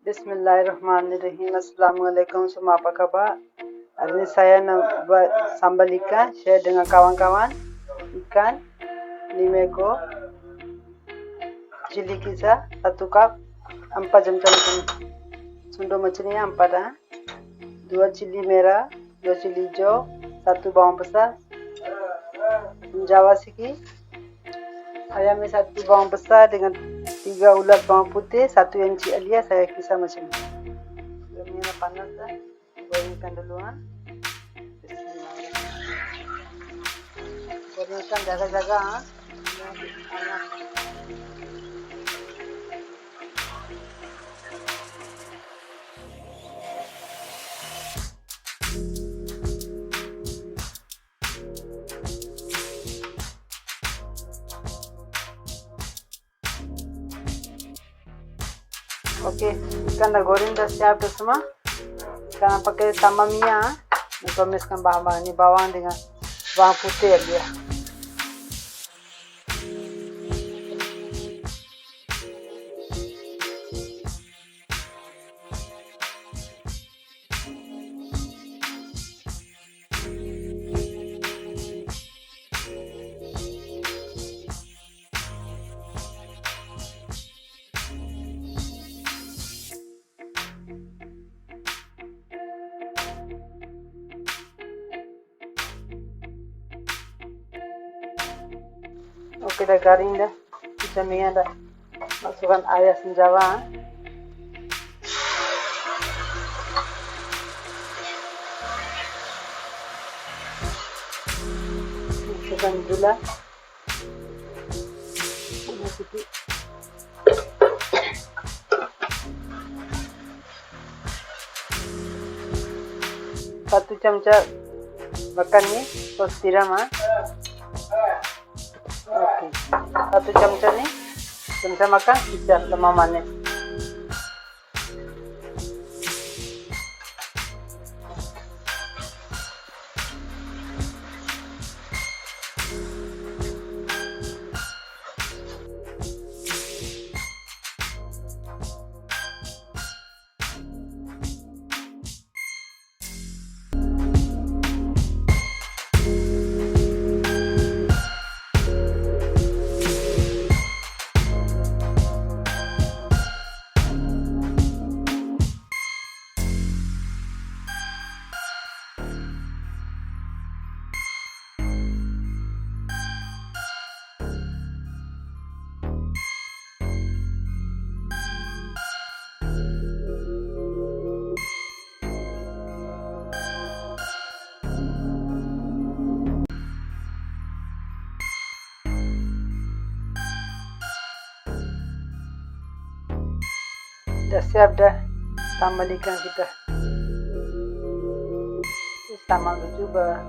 Bismillahirrahmanirrahim. Assalamualaikum, semua apa khabar? Hari ini saya nak buat sambal ikan, share dengan kawan-kawan. Ikan 5 ekor, cili kisar 1 cup, 4 jam-jam sundo macam ni 4 2 cili merah, 2 cili hijau, 1 bawang besar, jawa sikit, ayam 1 bawang besar dengan 3 ulat bawang putih, 1 inci alia saya kisar macam ni. Minyak panas dah, gorengkan dulu gorengkan jaga-jaga Oke, ikan dah goreng dah siap dah semua. Sekarang pakai tambah minyak. Tumiskan bahan-bahan ini, bawang dengan bawang putih aja. Oke, dah garing dah. Kita minyak dah. Masukkan air senjawa. Masukkan gula. Sikit. 1 chemcha makan ni sos tiram Oke, 1 chemcha ni chemcha makan kisar lemah manis. Dah siap dah sambal ikan kita. Sama juga.